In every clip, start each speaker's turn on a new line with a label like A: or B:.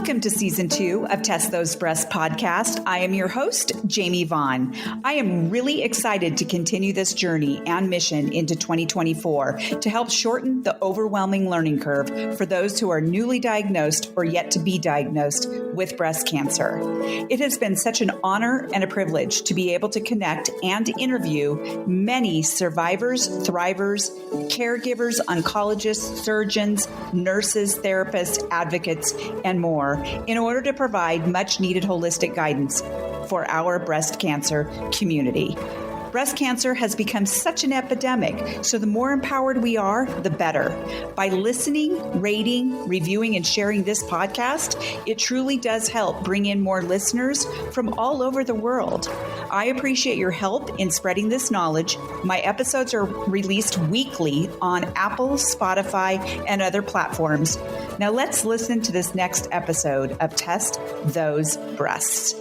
A: Welcome to Season 2 of Test Those Breasts podcast. I am your host, Jamie Vaughn. I am really excited to continue this journey and mission into 2024 to help shorten the overwhelming learning curve for those who are newly diagnosed or yet to be diagnosed with breast cancer. It has been such an honor and a privilege to be able to connect and interview many survivors, thrivers, caregivers, oncologists, surgeons, nurses, therapists, advocates, and more in order to provide much needed holistic guidance for our breast cancer community. Breast cancer has become such an epidemic, so the more empowered we are, the better. By listening, rating, reviewing, and sharing this podcast, it truly does help bring in more listeners from all over the world. I appreciate your help in spreading this knowledge. My episodes are released weekly on Apple, Spotify, and other platforms. Now let's listen to this next episode of Test Those Breasts.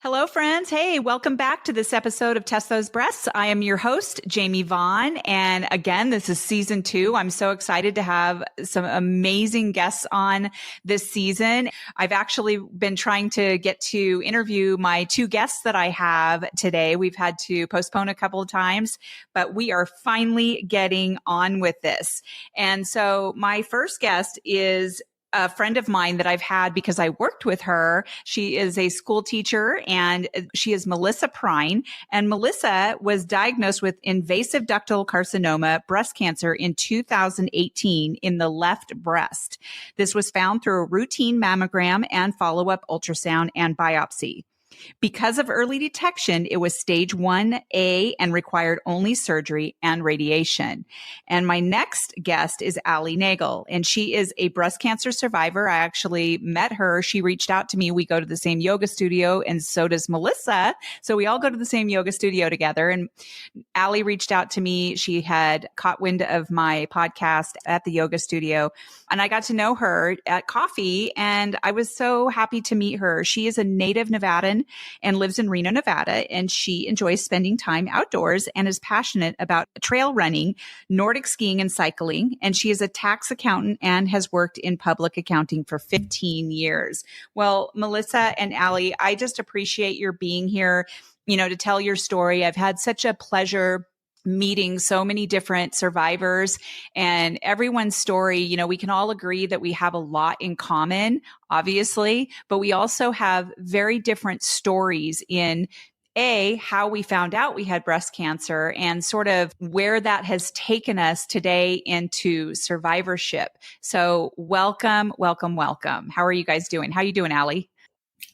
A: Hello, friends. Hey, welcome back to this episode of Test Those Breasts. I am your host, Jamie Vaughn. And again, this is season 2. I'm so excited to have some amazing guests on this season. I've actually been trying to get to interview my 2 guests that I have today. We've had to postpone a couple of times, but we are finally getting on with this. And so my first guest is a friend of mine that I've had because I worked with her. She is a school teacher and she is Melissa Pruyn. And Melissa was diagnosed with invasive ductal carcinoma, breast cancer in 2018 in the left breast. This was found through a routine mammogram and follow-up ultrasound and biopsy. Because of early detection, it was stage 1A and required only surgery and radiation. And my next guest is Alli Nagel, and she is a breast cancer survivor. I actually met her. She reached out to me. We go to the same yoga studio, and so does Melissa. So we all go to the same yoga studio together. And Alli reached out to me. She had caught wind of my podcast at the yoga studio, and I got to know her at coffee, and I was so happy to meet her. She is a native Nevadan and lives in Reno, Nevada, and she enjoys spending time outdoors and is passionate about trail running, Nordic skiing, and cycling. And she is a tax accountant and has worked in public accounting for 15 years. Well, Melissa and Alli, I just appreciate your being here, to tell your story. I've had such a pleasure meeting so many different survivors and everyone's story. We can all agree that we have a lot in common, obviously, but we also have very different stories in how we found out we had breast cancer and sort of where that has taken us today into survivorship. So welcome, welcome, welcome. How are you guys doing? How are you doing, Alli?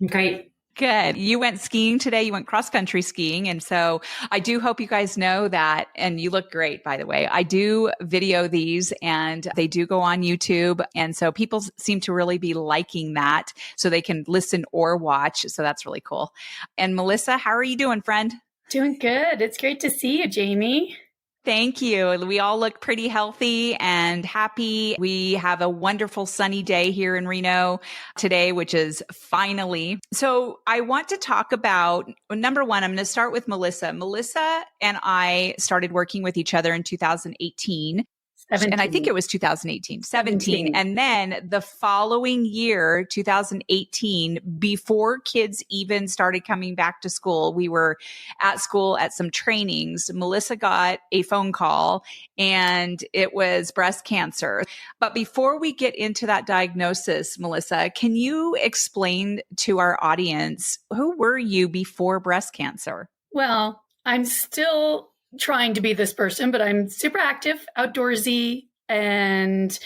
B: Great.
A: Good. You went skiing today. You went cross-country skiing. And so I do hope you guys know that. And you look great, by the way. I do video these and they do go on YouTube. And so people seem to really be liking that so they can listen or watch. So that's really cool. And Melissa, how are you doing, friend?
B: Doing good. It's great to see you, Jamie.
A: Thank you. We all look pretty healthy and happy. We have a wonderful sunny day here in Reno today, which is finally. So I want to talk about, number one, I'm going to start with Melissa. Melissa and I started working with each other in 2018.
B: 17.
A: And I think it was 17. And then the following year, 2018, before kids even started coming back to school, we were at school at some trainings. Melissa got a phone call and it was breast cancer. But before we get into that diagnosis, Melissa, can you explain to our audience, who were you before breast cancer?
B: Well, I'm still trying to be this person, but I'm super active, outdoorsy, and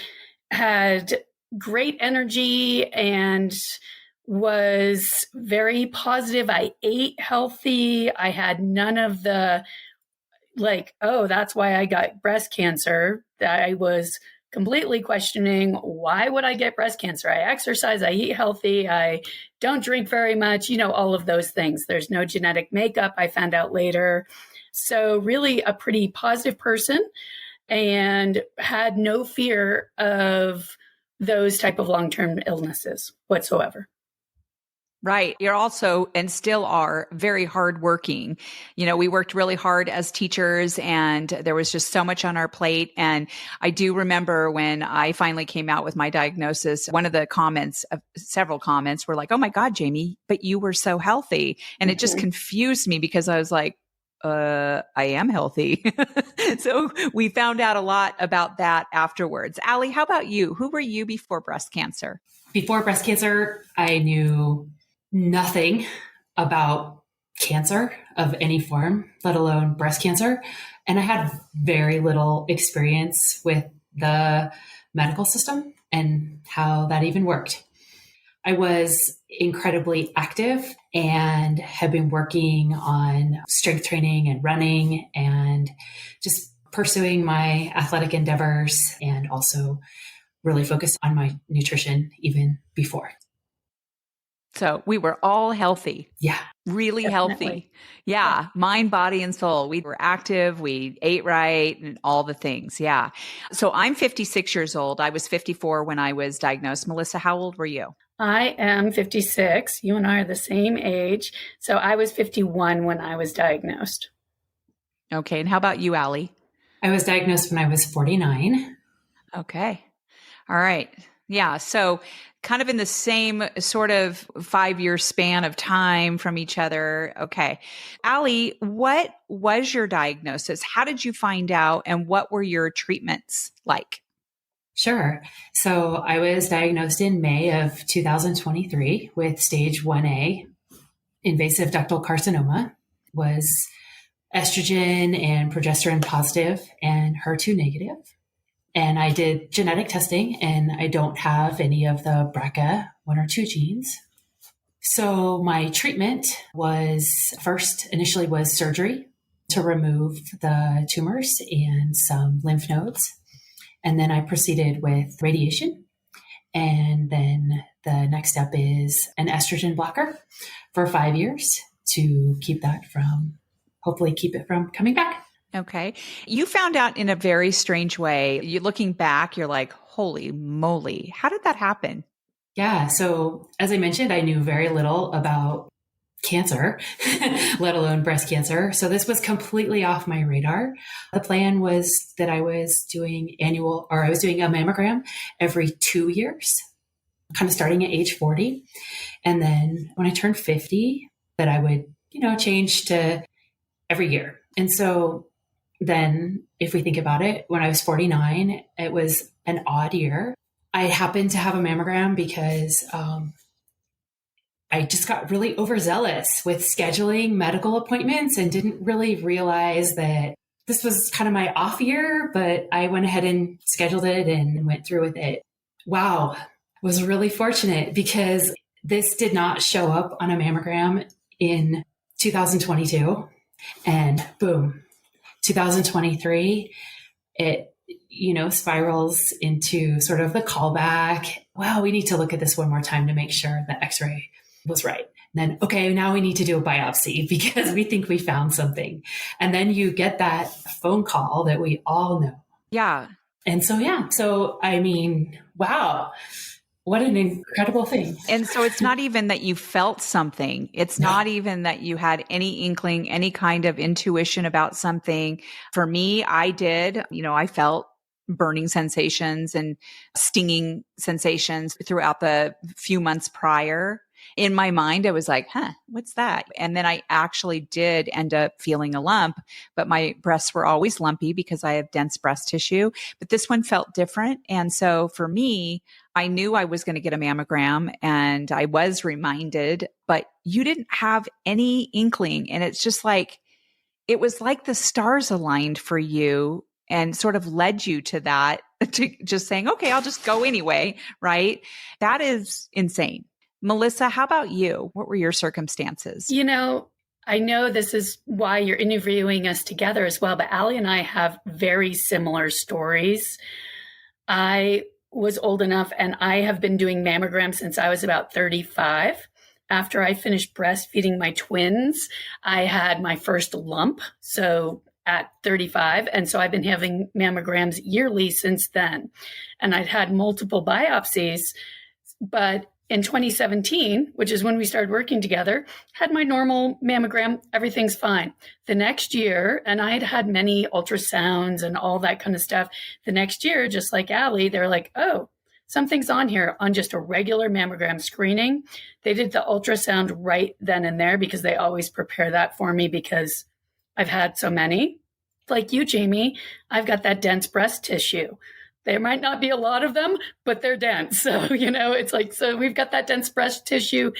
B: had great energy and was very positive. I ate healthy. I had none of the that's why I got breast cancer. That I was completely questioning, why would I get breast cancer? I exercise, I eat healthy, I don't drink very much, all of those things. There's no genetic makeup, I found out later. So really a pretty positive person and had no fear of those type of long-term illnesses whatsoever.
A: Right. You're also and still are very hardworking. We worked really hard as teachers and there was just so much on our plate. And I do remember when I finally came out with my diagnosis, one of the comments, several comments were like, "Oh my God, Jamie, but you were so healthy." And it just confused me because I was like, I am healthy. So we found out a lot about that afterwards. Alli, how about you? Who were you before breast cancer?
C: Before breast cancer, I knew nothing about cancer of any form, let alone breast cancer. And I had very little experience with the medical system and how that even worked. I was incredibly active and have been working on strength training and running and just pursuing my athletic endeavors and also really focused on my nutrition even before.
A: So we were all healthy.
C: Yeah.
A: Really
B: Definitely.
A: healthy. Yeah. Mind, body, and soul. We were active. We ate right and all the things. Yeah. So I'm 56 years old. I was 54 when I was diagnosed. Melissa, how old were you?
B: I am 56. You and I are the same age. So I was 51 when I was diagnosed.
A: Okay. And how about you, Alli?
C: I was diagnosed when I was 49.
A: Okay. All right. Yeah. So kind of in the same sort of 5-year span of time from each other. Okay. Alli, what was your diagnosis? How did you find out and what were your treatments like?
C: Sure. So I was diagnosed in May of 2023 with stage 1A invasive ductal carcinoma, was estrogen and progesterone positive and HER2 negative. And I did genetic testing and I don't have any of the BRCA1 or 2 genes. So my treatment was initially was surgery to remove the tumors and some lymph nodes. And then I proceeded with radiation. And then the next step is an estrogen blocker for 5 years to hopefully keep it from coming back.
A: Okay. You found out in a very strange way. You looking back, you're like, holy moly, how did that happen?
C: Yeah. So as I mentioned, I knew very little about cancer, let alone breast cancer. So this was completely off my radar. The plan was that I was doing a mammogram every 2 years, kind of starting at age 40. And then when I turned 50, that I would, change to every year. And so then if we think about it, when I was 49, it was an odd year. I happened to have a mammogram because I just got really overzealous with scheduling medical appointments and didn't really realize that this was kind of my off year, but I went ahead and scheduled it and went through with it. Wow. Was really fortunate because this did not show up on a mammogram in 2022. And boom, 2023, it, spirals into sort of the callback. Wow, we need to look at this one more time to make sure the x-ray was right. And then, okay, now we need to do a biopsy because we think we found something. And then you get that phone call that we all know.
A: Yeah.
C: And so, wow, what an incredible thing.
A: And so it's not even that you felt something. It's not even that you had any inkling, any kind of intuition about something. For me, I did, I felt burning sensations and stinging sensations throughout the few months prior. In my mind, I was like, what's that? And then I actually did end up feeling a lump, but my breasts were always lumpy because I have dense breast tissue. But this one felt different. And so for me, I knew I was going to get a mammogram and I was reminded, but you didn't have any inkling. And it's just like, it was like the stars aligned for you and sort of led you to that, to just saying, okay, I'll just go anyway, right? That is insane. Melissa, how about you? What were your circumstances?
B: I know this is why you're interviewing us together as well, but Alli and I have very similar stories. I was old enough and I have been doing mammograms since I was about 35. After I finished breastfeeding my twins, I had my first lump. So at 35. And so I've been having mammograms yearly since then. And I'd had multiple biopsies, but in 2017, which is when we started working together, had my normal mammogram. Everything's fine. The next year, and I had had many ultrasounds and all that kind of stuff. The next year, just like Alli, they're like, oh, something's on here on just a regular mammogram screening. They did the ultrasound right then and there because they always prepare that for me because I've had so many. Like you, Jamie, I've got that dense breast tissue. There might not be a lot of them, but they're dense. So, it's like, so we've got that dense breast tissue.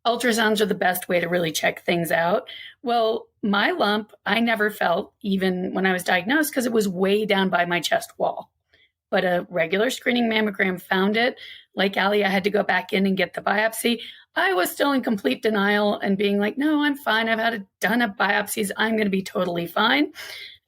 B: Ultrasounds are the best way to really check things out. Well, my lump, I never felt even when I was diagnosed because it was way down by my chest wall. But a regular screening mammogram found it. Like Alli, I had to go back in and get the biopsy. I was still in complete denial and being like, no, I'm fine. I've had a ton of biopsies. I'm going to be totally fine.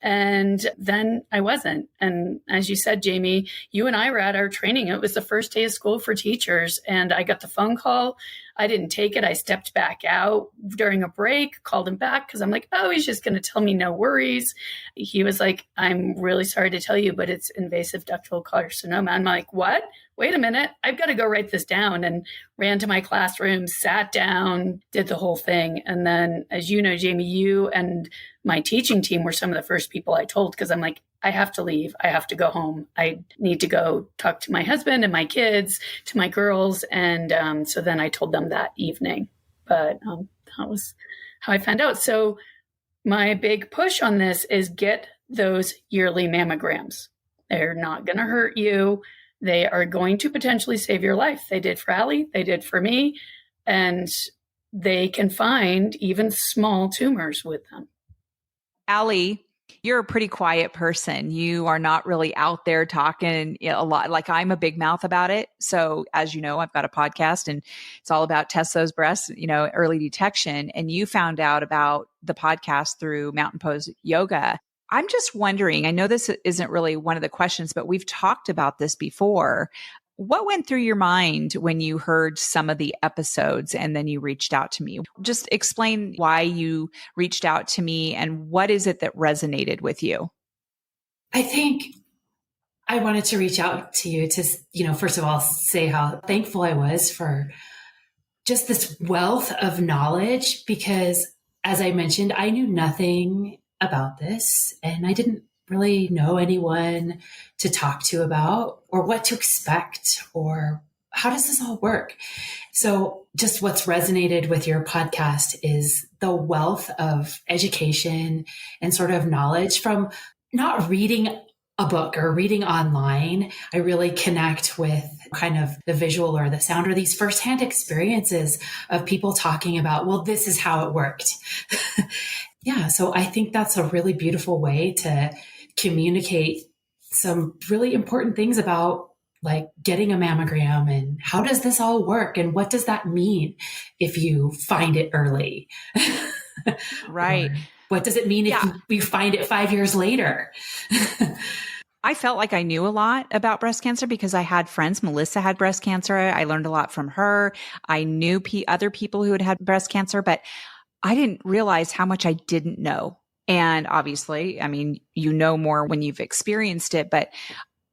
B: And then I wasn't. And as you said, Jamie, you and I were at our training. It was the first day of school for teachers. And I got the phone call. I didn't take it. I stepped back out during a break, called him back because I'm like, oh, he's just going to tell me no worries. He was like, I'm really sorry to tell you, but it's invasive ductal carcinoma. I'm like, what? Wait a minute. I've got to go write this down, and ran to my classroom, sat down, did the whole thing. And then, as you know, Jamie, you and my teaching team were some of the first people I told because I'm like, I have to leave. I have to go home. I need to go talk to my husband and my kids, to my girls. And so then I told them that evening. But that was how I found out. So my big push on this is get those yearly mammograms. They're not going to hurt you. They are going to potentially save your life. They did for Alli. They did for me. And they can find even small tumors with them.
A: Alli, you're a pretty quiet person. You are not really out there talking a lot. Like, I'm a big mouth about it. So as you know, I've got a podcast and it's all about test those breasts, early detection. And you found out about the podcast through Mountain Pose Yoga. I'm just wondering, I know this isn't really one of the questions, but we've talked about this before. What went through your mind when you heard some of the episodes and then you reached out to me? Just explain why you reached out to me and what is it that resonated with you?
C: I think I wanted to reach out to you to, first of all, say how thankful I was for just this wealth of knowledge, because as I mentioned, I knew nothing about this and I didn't really know anyone to talk to about or what to expect or how does this all work. So just what's resonated with your podcast is the wealth of education and sort of knowledge from not reading a book or reading online. I really connect with kind of the visual or the sound or these firsthand experiences of people talking about, well, this is how it worked. Yeah. So I think that's a really beautiful way to communicate some really important things about like getting a mammogram and how does this all work and what does that mean if you find it early?
A: Right.
C: Or what does it mean if you find it 5 years later?
A: I felt like I knew a lot about breast cancer because I had friends. Melissa had breast cancer. I learned a lot from her. I knew other people who had had breast cancer, but I didn't realize how much I didn't know. And obviously, I mean, you know more when you've experienced it, but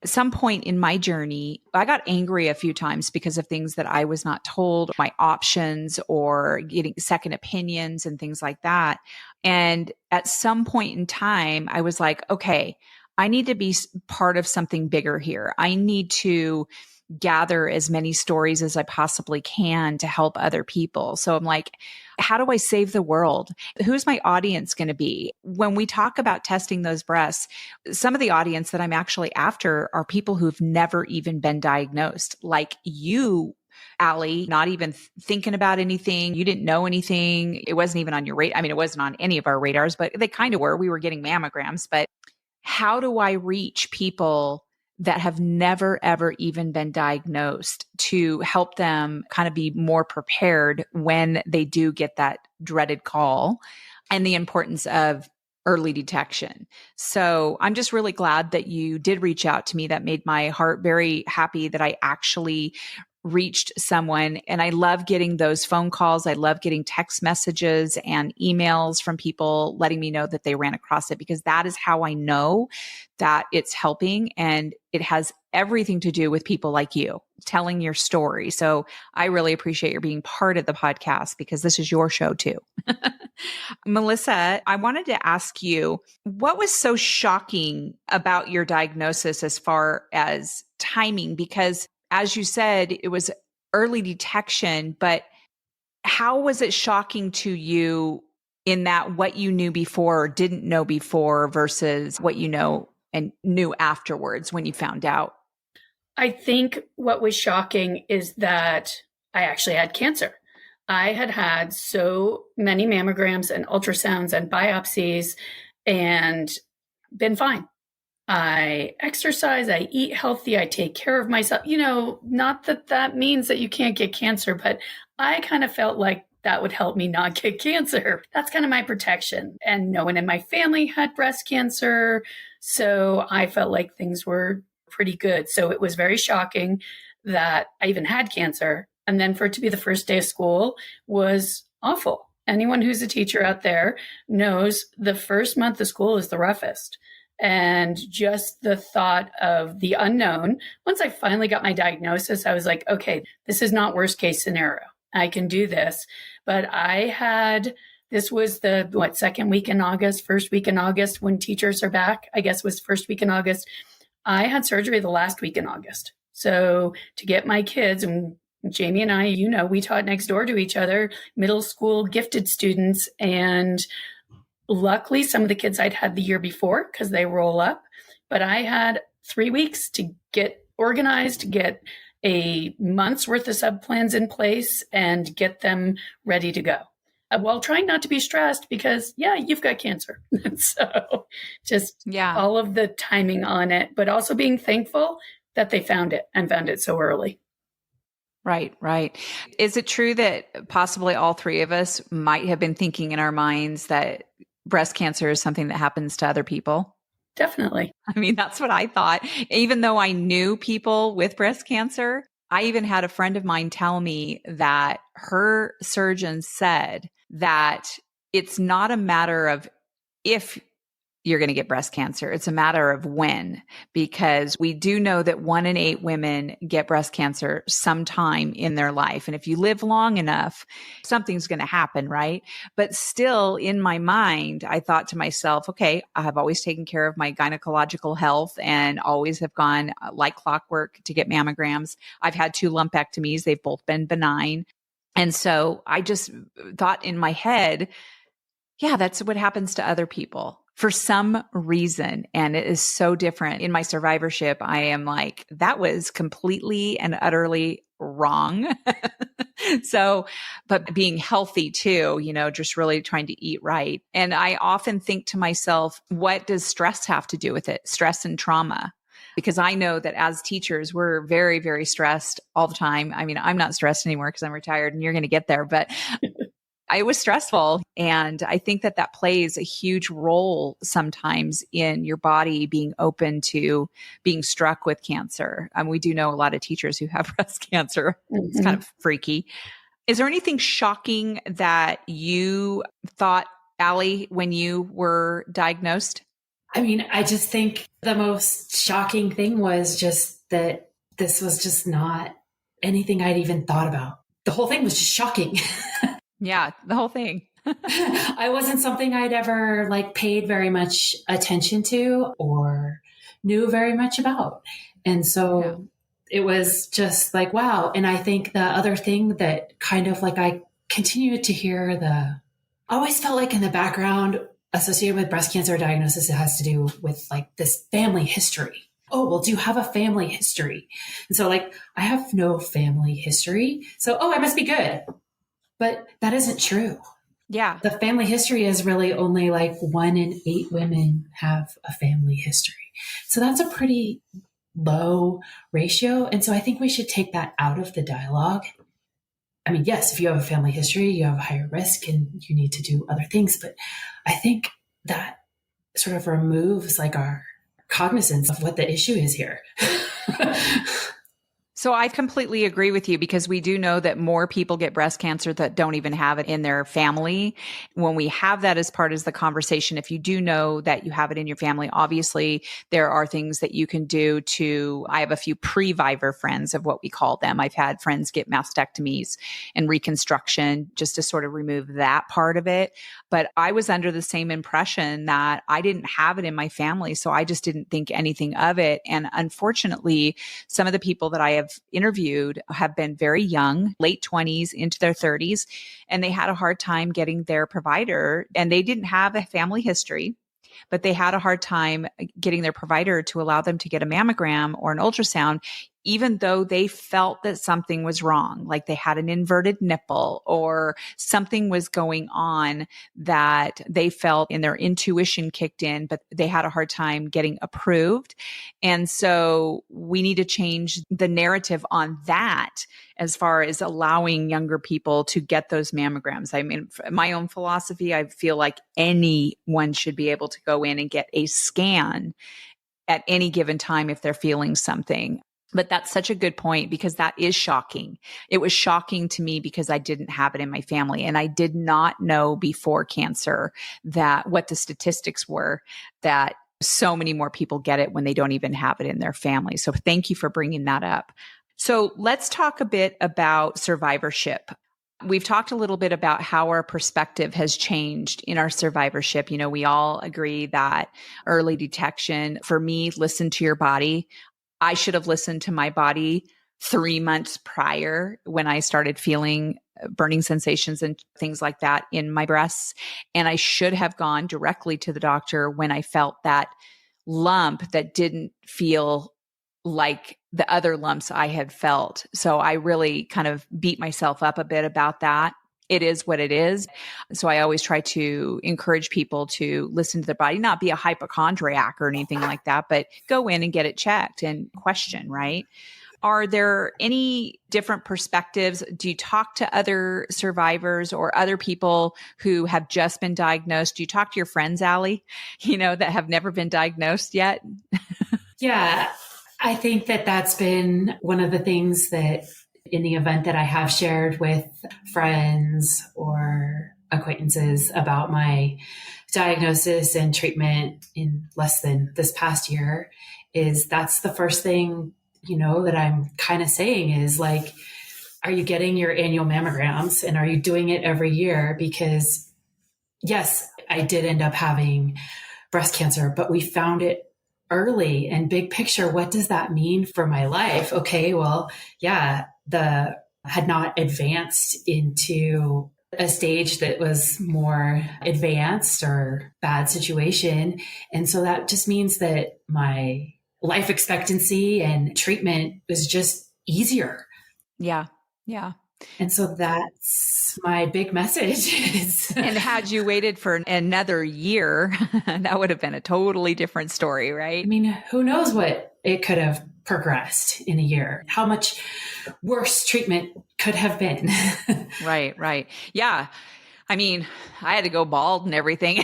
A: at some point in my journey, I got angry a few times because of things that I was not told, my options or getting second opinions and things like that. And at some point in time, I was like, okay, I need to be part of something bigger here. I need to gather as many stories as I possibly can to help other people. So I'm like, how do I save the world? Who's my audience going to be? When we talk about testing those breasts, some of the audience that I'm actually after are people who've never even been diagnosed, like you, Alli, not even thinking about anything. You didn't know anything. It wasn't even on your radar. I mean, it wasn't on any of our radars, but they kind of were. We were getting mammograms. But how do I reach people that have never, ever even been diagnosed to help them kind of be more prepared when they do get that dreaded call, and the importance of early detection? So I'm just really glad that you did reach out to me. That made my heart very happy that I actually reached someone. And I love getting those phone calls. I love getting text messages and emails from people letting me know that they ran across it, because that is how I know that it's helping. And it has everything to do with people like you telling your story. So I really appreciate your being part of the podcast because this is your show too. Melissa, I wanted to ask you, what was so shocking about your diagnosis as far as timing? Because as you said, it was early detection, but how was it shocking to you in that what you knew before or didn't know before versus what you know and knew afterwards when you found out?
B: I think what was shocking is that I actually had cancer. I had had so many mammograms and ultrasounds and biopsies and been fine. I exercise, I eat healthy, I take care of myself. Not that that means that you can't get cancer, but I kind of felt like that would help me not get cancer. That's kind of my protection. And no one in my family had breast cancer. So I felt like things were pretty good. So it was very shocking that I even had cancer. And then for it to be the first day of school was awful. Anyone who's a teacher out there knows the first month of school is the roughest. And just the thought of the unknown, once I finally got my diagnosis, I was like, okay, this is not worst case scenario. I can do this. But this was the second week in August, first week in August when teachers are back, I guess was first week in August. I had surgery the last week in August. So to get my kids, and Jamie and I, we taught next door to each other, middle school gifted students. And luckily, some of the kids I'd had the year before because they roll up, but I had 3 weeks to get organized, to get a month's worth of sub-plans in place and get them ready to go. While trying not to be stressed because, you've got cancer. So just all of the timing on it, but also being thankful that they found it and found it so early.
A: Right. Is it true that possibly all three of us might have been thinking in our minds that breast cancer is something that happens to other people?
B: Definitely.
A: I mean, that's what I thought. Even though I knew people with breast cancer, I even had a friend of mine tell me that her surgeon said that it's not a matter of if you're going to get breast cancer. It's a matter of when, because we do know that 1 in 8 women get breast cancer sometime in their life. And if you live long enough, something's going to happen, right? But still in my mind, I thought to myself, okay, I have always taken care of my gynecological health and always have gone like clockwork to get mammograms. I've had 2 lumpectomies. They've both been benign. And so I just thought in my head, that's what happens to other people for some reason. And it is so different. In my survivorship, I am like, that was completely and utterly wrong. But being healthy too, just really trying to eat right. And I often think to myself, what does stress have to do with it? Stress and trauma. Because I know that as teachers, we're very, very stressed all the time. I mean, I'm not stressed anymore because I'm retired and you're going to get there, but it was stressful. And I think that plays a huge role sometimes in your body being open to being struck with cancer. We do know a lot of teachers who have breast cancer. Mm-hmm. It's kind of freaky. Is there anything shocking that you thought, Alli, when you were diagnosed?
C: I mean, I just think the most shocking thing was just that this was just not anything I'd even thought about. The whole thing was just shocking.
A: Yeah, the whole thing.
C: I wasn't something I'd ever paid very much attention to or knew very much about. And so it was just wow. And I think the other thing that kind of I continued to hear I always felt like in the background associated with breast cancer diagnosis, it has to do with this family history. Oh, well, do you have a family history? And so I have no family history. So, I must be good. But that isn't true.
A: Yeah.
C: The family history is really only 1 in 8 women have a family history. So that's a pretty low ratio. And so I think we should take that out of the dialogue. I mean, yes, if you have a family history, you have a higher risk and you need to do other things. But I think that sort of removes our cognizance of what the issue is here.
A: So I completely agree with you because we do know that more people get breast cancer that don't even have it in their family. When we have that as part of the conversation, if you do know that you have it in your family, obviously there are things that you can do I have a few pre-vivor friends of what we call them. I've had friends get mastectomies and reconstruction just to sort of remove that part of it. But I was under the same impression that I didn't have it in my family. So I just didn't think anything of it. And unfortunately, some of the people that I have interviewed have been very young, late 20s into their 30s, and they had a hard time getting their provider, and they didn't have a family history, but they had a hard time getting their provider to allow them to get a mammogram or an ultrasound, even though they felt that something was wrong, like they had an inverted nipple or something was going on that they felt in their intuition kicked in, but they had a hard time getting approved. And so we need to change the narrative on that as far as allowing younger people to get those mammograms. I mean, my own philosophy, I feel like anyone should be able to go in and get a scan at any given time if they're feeling something. But that's such a good point because that is shocking. It was shocking to me because I didn't have it in my family. And I did not know before cancer that what the statistics were, that so many more people get it when they don't even have it in their family. So thank you for bringing that up. So let's talk a bit about survivorship. We've talked a little bit about how our perspective has changed in our survivorship. You know, we all agree that early detection, for me, listen to your body. I should have listened to my body 3 months prior when I started feeling burning sensations and things like that in my breasts. And I should have gone directly to the doctor when I felt that lump that didn't feel like the other lumps I had felt. So I really kind of beat myself up a bit about that. It is what it is. So I always try to encourage people to listen to their body, not be a hypochondriac or anything like that, but go in and get it checked and question, right? Are there any different perspectives? Do you talk to other survivors or other people who have just been diagnosed? Do you talk to your friends, Alli, that have never been diagnosed yet?
C: Yeah, I think that that's been one of the things that in the event that I have shared with friends or acquaintances about my diagnosis and treatment in less than this past year, is that's the first thing, that I'm kind of saying is like, are you getting your annual mammograms and are you doing it every year? Because yes, I did end up having breast cancer, but we found it early. And big picture, what does that mean for my life? Okay, well, yeah, had not advanced into a stage that was more advanced or bad situation. And so that just means that my life expectancy and treatment was just easier.
A: Yeah. Yeah.
C: And so that's my big message.
A: And had you waited for another year, that would have been a totally different story, right?
C: I mean, who knows what it could have progressed in a year, how much worse treatment could have been.
A: Right. Yeah. I mean, I had to go bald and everything.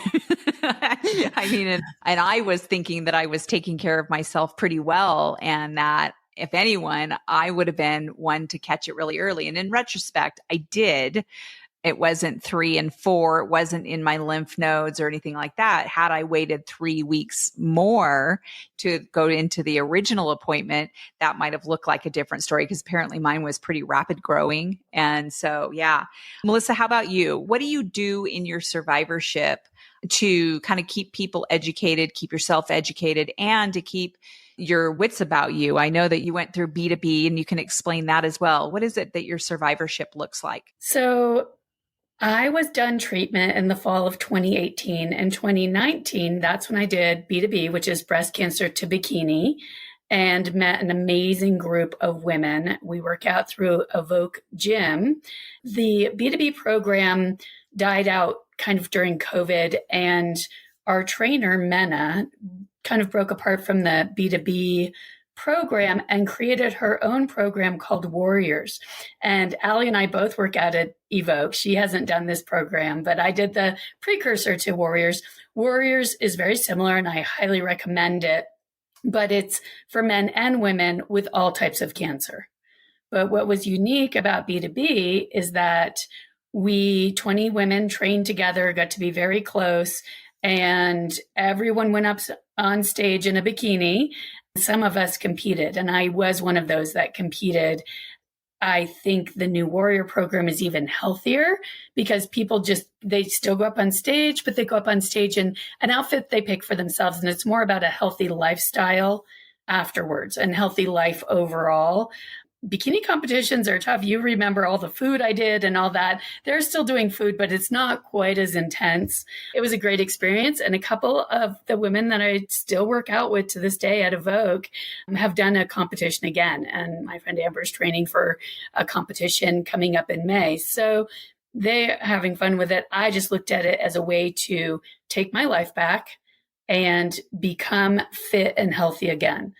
A: And I was thinking that I was taking care of myself pretty well and that if anyone, I would have been one to catch it really early. And in retrospect, I did. It wasn't 3 and 4. It wasn't in my lymph nodes or anything like that. Had I waited 3 weeks more to go into the original appointment, that might have looked like a different story because apparently mine was pretty rapid growing. And so, yeah. Melissa, how about you? What do you do in your survivorship to kind of keep people educated, keep yourself educated, and to keep your wits about you? I know that you went through B2B and you can explain that as well. What is it that your survivorship looks like?
B: So I was done treatment in the fall of 2018. In 2019, that's when I did B2B, which is breast cancer to bikini, and met an amazing group of women. We work out through Evoke Gym. The B2B program died out kind of during COVID, and our trainer, Mena, kind of broke apart from the B2B program and created her own program called Warriors. And Alli and I both work out at Evoke. She hasn't done this program, but I did the precursor to Warriors. Warriors is very similar and I highly recommend it, but it's for men and women with all types of cancer. But what was unique about B2B is that we 20 women trained together, got to be very close, and everyone went up on stage in a bikini. Some of us competed, and I was one of those that competed. I think the new Warrior program is even healthier because people they still go up on stage, but they go up on stage in an outfit they pick for themselves. And it's more about a healthy lifestyle afterwards and healthy life overall. Bikini competitions are tough. You remember all the food I did and all that. They're still doing food, but it's not quite as intense. It was a great experience. And a couple of the women that I still work out with to this day at Evoke have done a competition again. And my friend Amber's training for a competition coming up in May. So they're having fun with it. I just looked at it as a way to take my life back and become fit and healthy again.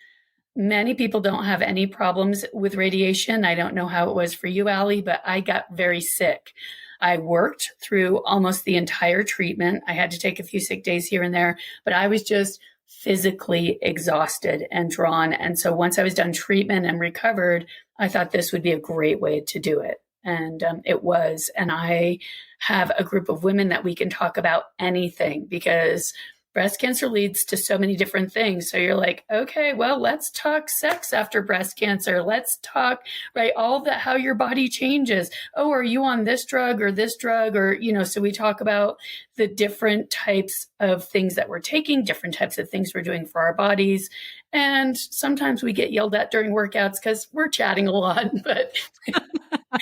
B: Many people don't have any problems with radiation. I don't know how it was for you, Alli, but I got very sick. I worked through almost the entire treatment. I had to take a few sick days here and there, but I was just physically exhausted and drawn. And so once I was done treatment and recovered, I thought this would be a great way to do it. And it was. And I have a group of women that we can talk about anything because breast cancer leads to so many different things. So you're like, okay, well, let's talk sex after breast cancer. Let's talk, right, all that, how your body changes. Oh, are you on this drug or this drug? Or, so we talk about the different types of things that we're taking, different types of things we're doing for our bodies. And sometimes we get yelled at during workouts because we're chatting a lot, but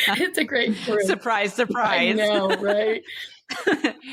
B: it's a great group.
A: Surprise, surprise.
B: I know, right?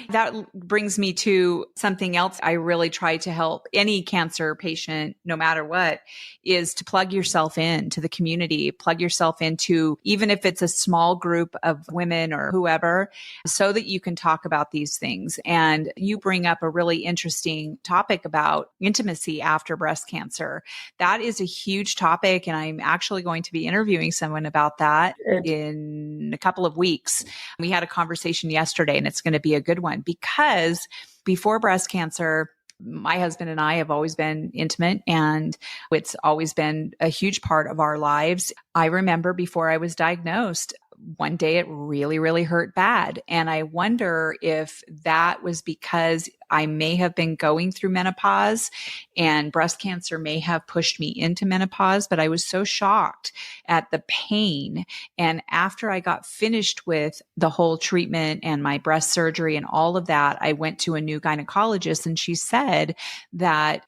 A: That brings me to something else I really try to help any cancer patient, no matter what, is to plug yourself into the community, plug yourself into, even if it's a small group of women or whoever, so that you can talk about these things. And you bring up a really interesting topic about intimacy after breast cancer. That is a huge topic. And I'm actually going to be interviewing someone about that in a couple of weeks. We had a conversation yesterday, and it's going to be a good one because before breast cancer, my husband and I have always been intimate, and it's always been a huge part of our lives. I remember before I was diagnosed, one day it really, really hurt bad. And I wonder if that was because I may have been going through menopause and breast cancer may have pushed me into menopause, but I was so shocked at the pain. And after I got finished with the whole treatment and my breast surgery and all of that, I went to a new gynecologist, and she said that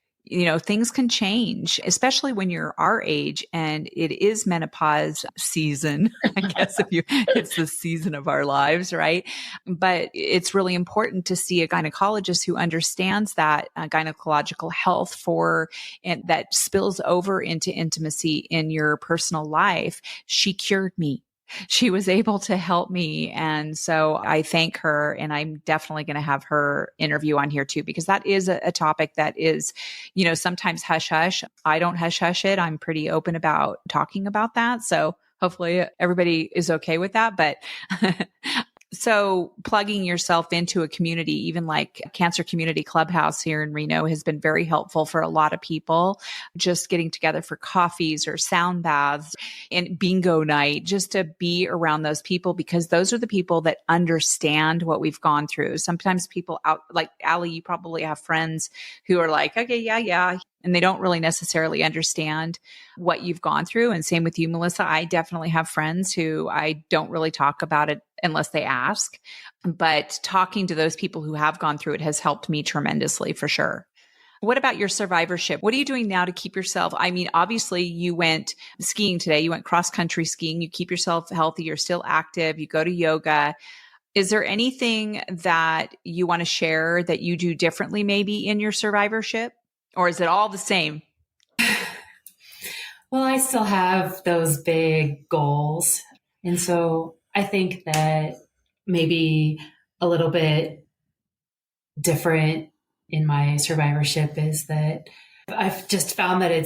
A: things can change, especially when you're our age and it is menopause season. I guess it's the season of our lives, right? But it's really important to see a gynecologist who understands that gynecological health and that spills over into intimacy in your personal life. She cured me. She was able to help me. And so I thank her, and I'm definitely going to have her interview on here too, because that is a topic that is, sometimes hush hush. I don't hush hush it. I'm pretty open about talking about that. So hopefully everybody is okay with that. But so plugging yourself into a community, even like Cancer Community Clubhouse here in Reno, has been very helpful for a lot of people. Just getting together for coffees or sound baths and bingo night, just to be around those people, because those are the people that understand what we've gone through. Sometimes people out, like Alli, you probably have friends who are like, okay, yeah. And they don't really necessarily understand what you've gone through. And same with you, Melissa. I definitely have friends who I don't really talk about it unless they ask. But talking to those people who have gone through it has helped me tremendously, for sure. What about your survivorship? What are you doing now to keep yourself? I mean, obviously you went skiing today. You went cross-country skiing. You keep yourself healthy. You're still active. You go to yoga. Is there anything that you want to share that you do differently maybe in your survivorship? Or is it all the same?
C: Well, I still have those big goals. And so I think that maybe a little bit different in my survivorship is that I've just found that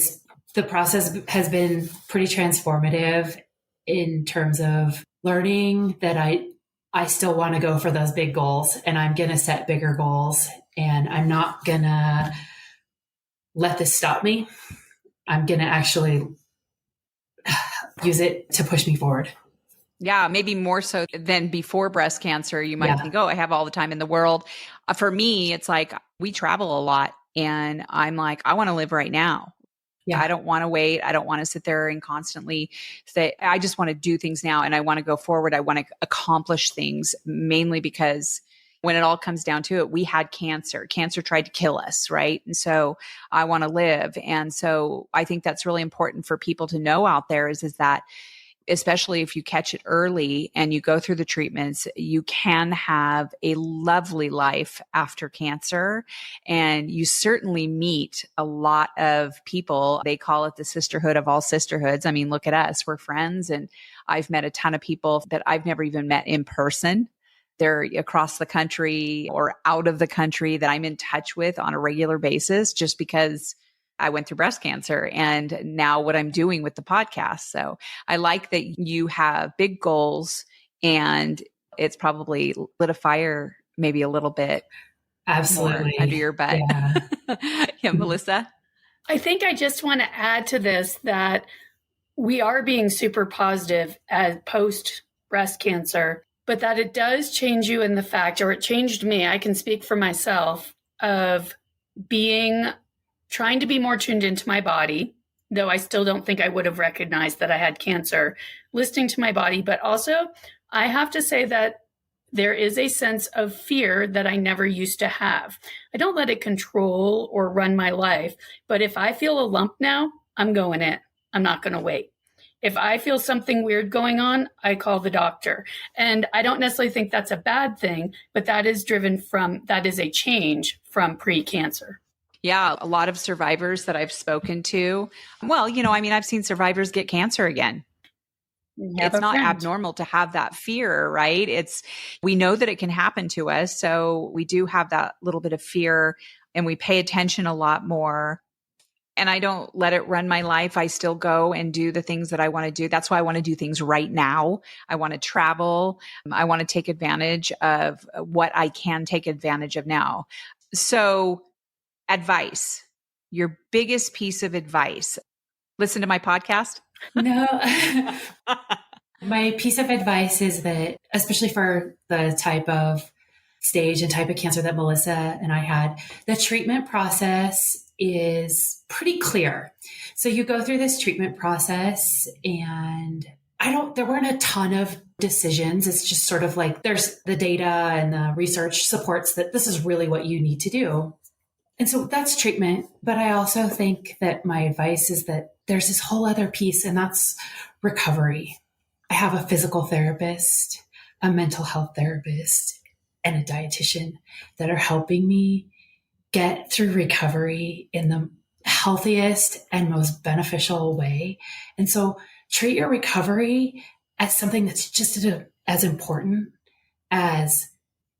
C: the process has been pretty transformative in terms of learning that I still want to go for those big goals, and I'm going to set bigger goals, and I'm not going to let this stop me. I'm going to actually use it to push me forward.
A: Yeah, maybe more so than before breast cancer. You might
C: Yeah.
A: think, oh, I have all the time in the world. For me, it's like we travel a lot and I'm like, I want to live right now.
C: Yeah.
A: I don't want to wait. I don't want to sit there and constantly say, I just want to do things now and I want to go forward. I want to accomplish things, mainly because when it all comes down to it, we had cancer. Cancer tried to kill us, right? And so I want to live. And so I think that's really important for people to know out there is that especially if you catch it early and you go through the treatments, you can have a lovely life after cancer. And you certainly meet a lot of people. They call it the sisterhood of all sisterhoods. I mean, look at us. We're friends. And I've met a ton of people that I've never even met in person. They're across the country or out of the country that I'm in touch with on a regular basis just because I went through breast cancer and now what I'm doing with the podcast. So I like that you have big goals and it's probably lit a fire maybe a little bit
C: Absolutely
A: more under your butt.
C: Yeah.
A: Yeah, Melissa?
B: I think I just want to add to this that we are being super positive as post breast cancer, but that it does change you in the fact, or it changed me, I can speak for myself, of trying to be more tuned into my body, though I still don't think I would have recognized that I had cancer, listening to my body. But also, I have to say that there is a sense of fear that I never used to have. I don't let it control or run my life. But if I feel a lump now, I'm going in. I'm not going to wait. If I feel something weird going on, I call the doctor. And I don't necessarily think that's a bad thing, but that is a change from pre-cancer.
A: Yeah, a lot of survivors that I've spoken to. Well, I've seen survivors get cancer again. It's not abnormal to have that fear, right? We know that it can happen to us. So we do have that little bit of fear and we pay attention a lot more. And I don't let it run my life. I still go and do the things that I want to do. That's why I want to do things right now. I want to travel. I want to take advantage of what I can take advantage of now. So advice, your biggest piece of advice. Listen to my podcast.
C: No, my piece of advice is that, especially for the type of stage and type of cancer that Melissa and I had, the treatment process is pretty clear. So you go through this treatment process and there weren't a ton of decisions. It's just sort of like there's the data and the research supports that this is really what you need to do. And so that's treatment. But I also think that my advice is that there's this whole other piece, and that's recovery. I have a physical therapist, a mental health therapist, and a dietitian that are helping me get through recovery in the healthiest and most beneficial way. And so treat your recovery as something that's just as important as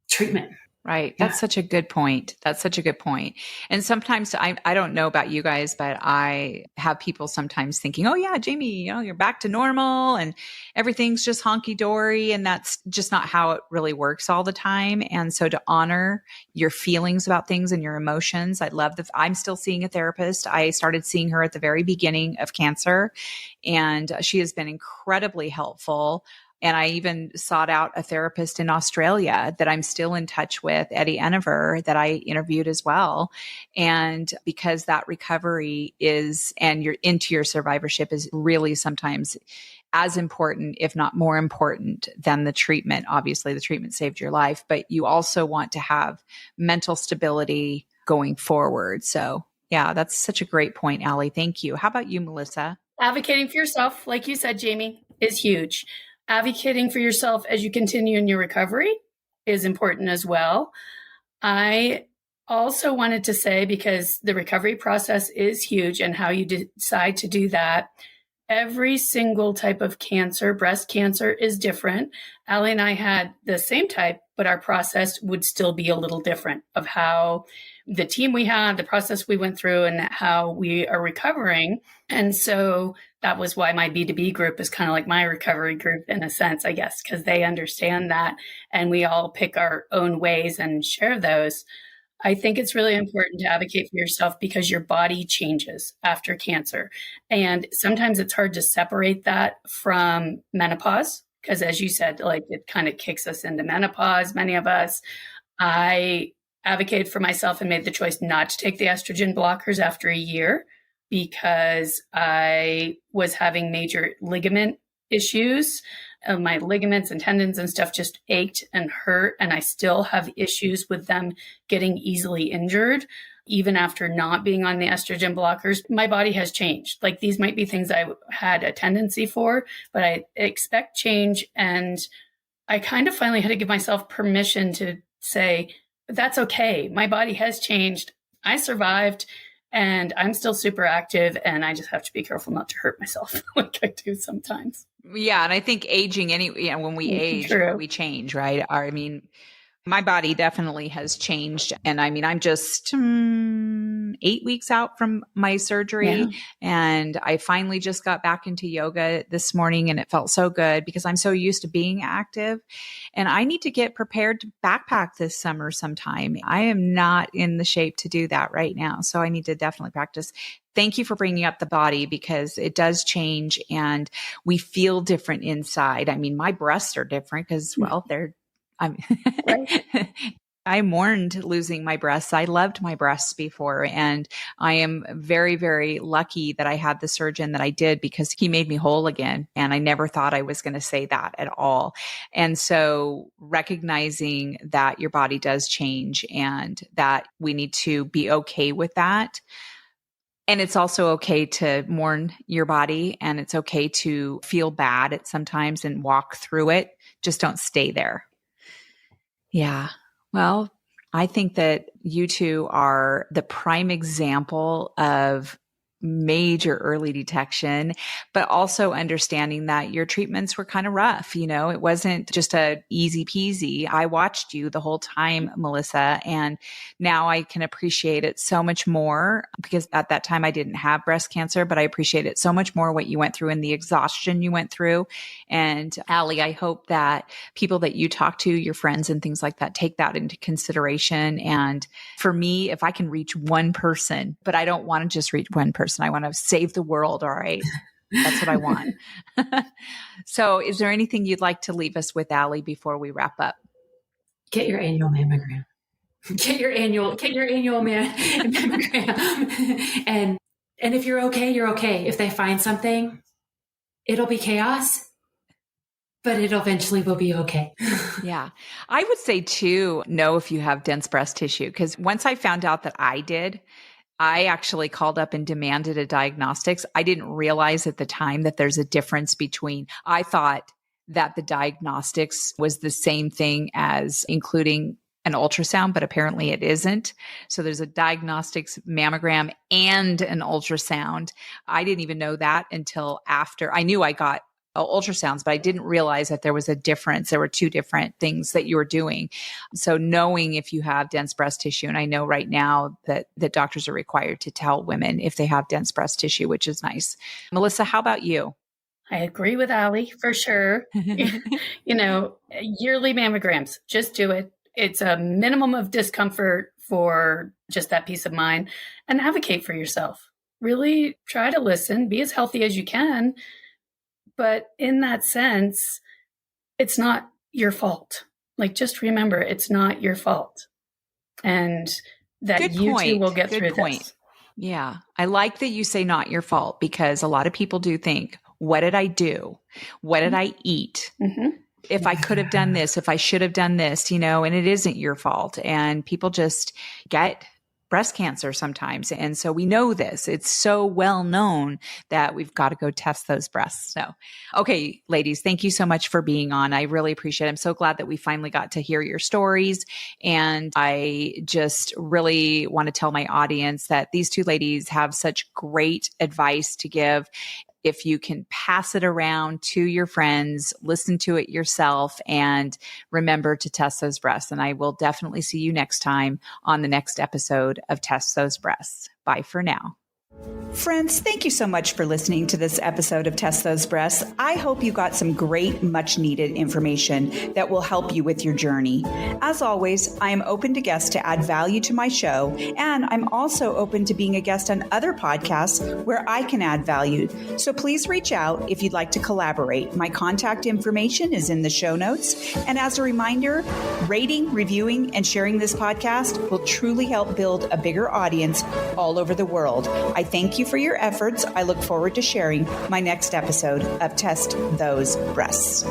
C: treatment.
A: Right. That's such a good point. That's such a good point. And sometimes I don't know about you guys, but I have people sometimes thinking, oh yeah, Jamie, you're back to normal and everything's just honky dory. And that's just not how it really works all the time. And so to honor your feelings about things and your emotions, I'm still seeing a therapist. I started seeing her at the very beginning of cancer and she has been incredibly helpful. And I even sought out a therapist in Australia that I'm still in touch with, Eddie Enever, that I interviewed as well. And because that recovery and you're into your survivorship is really sometimes as important, if not more important than the treatment. Obviously, the treatment saved your life, but you also want to have mental stability going forward. So yeah, that's such a great point, Alli. Thank you. How about you, Melissa?
B: Advocating for yourself, like you said, Jamie, is huge. Advocating for yourself as you continue in your recovery is important as well. I also wanted to say, because the recovery process is huge and how you decide to do that, every single type of cancer, breast cancer, is different. Alli and I had the same type, but our process would still be a little different of how the team we had, the process we went through, and how we are recovering. And so that was why my B2B group is kind of like my recovery group in a sense, I guess, because they understand that and we all pick our own ways and share those. I think it's really important to advocate for yourself because your body changes after cancer. And sometimes it's hard to separate that from menopause because, as you said, like it kind of kicks us into menopause, many of us. I advocated for myself and made the choice not to take the estrogen blockers after a year because I was having major ligament issues. My ligaments and tendons and stuff just ached and hurt. And I still have issues with them getting easily injured. Even after not being on the estrogen blockers, my body has changed. Like these might be things I had a tendency for, but I expect change. And I kind of finally had to give myself permission to say, that's okay. My body has changed. I survived and I'm still super active and I just have to be careful not to hurt myself like I do sometimes.
A: Yeah. And I think aging when we age,
B: True.
A: we change, right? I mean, my body definitely has changed. And I mean, I'm just 8 weeks out from my surgery. And I finally just got back into yoga this morning and it felt so good because I'm so used to being active. And I need to get prepared to backpack this summer sometime. I am not in the shape to do that right now. So I need to definitely practice. Thank you for bringing up the body because it does change and we feel different inside. I mean, my breasts are different because, well, right. I mourned losing my breasts. I loved my breasts before. And I am very, very lucky that I had the surgeon that I did because he made me whole again. And I never thought I was going to say that at all. And so recognizing that your body does change and that we need to be okay with that. And it's also okay to mourn your body and it's okay to feel bad at sometimes and walk through it. Just don't stay there. Yeah. Well, I think that you two are the prime example of major early detection, but also understanding that your treatments were kind of rough. You know, it wasn't just a easy peasy. I watched you the whole time, Melissa, and now I can appreciate it so much more because at that time I didn't have breast cancer, but I appreciate it so much more what you went through and the exhaustion you went through. And Alli, I hope that people that you talk to, your friends and things like that, take that into consideration. And for me, if I can reach one person, but I don't want to just reach one person, I want to save the world. All right. That's what I want. So is there anything you'd like to leave us with, Alli, before we wrap up?
C: Get your annual mammogram. Get your annual mammogram. And if you're okay, you're okay. If they find something, it'll be chaos, but it eventually will be okay.
A: Yeah. I would say too, know if you have dense breast tissue, because once I found out that I did, I actually called up and demanded a diagnostics. I didn't realize at the time that there's a difference between, I thought that the diagnostics was the same thing as including an ultrasound, but apparently it isn't. So there's a diagnostics mammogram and an ultrasound. I didn't even know that until after. I knew I got ultrasounds, but I didn't realize that there was a difference. There were two different things that you were doing. So knowing if you have dense breast tissue, and I know right now that doctors are required to tell women if they have dense breast tissue, which is nice. Melissa, how about you?
B: I agree with Alli for sure. Yearly mammograms, just do it. It's a minimum of discomfort for just that peace of mind, and advocate for yourself. Really try to listen, be as healthy as you can. But in that sense, it's not your fault. Like, just remember, it's not your fault. And that you too will get through this.
A: Yeah. I like that you say not your fault, because a lot of people do think, what did I do? What did I eat? Mm-hmm. If I could have done this, if I should have done this, and it isn't your fault. And people just get breast cancer sometimes. And so we know this. It's so well known that we've got to go test those breasts. So, okay, ladies, thank you so much for being on. I really appreciate it. I'm so glad that we finally got to hear your stories. And I just really want to tell my audience that these two ladies have such great advice to give. If you can pass it around to your friends, listen to it yourself, and remember to test those breasts. And I will definitely see you next time on the next episode of Test Those Breasts. Bye for now. Friends, thank you so much for listening to this episode of Test Those Breasts. I hope you got some great, much needed information that will help you with your journey. As always, I am open to guests to add value to my show, and I'm also open to being a guest on other podcasts where I can add value. So please reach out if you'd like to collaborate. My contact information is in the show notes. And as a reminder, rating, reviewing, and sharing this podcast will truly help build a bigger audience all over the world. I thank you for your efforts. I look forward to sharing my next episode of Test Those Breasts.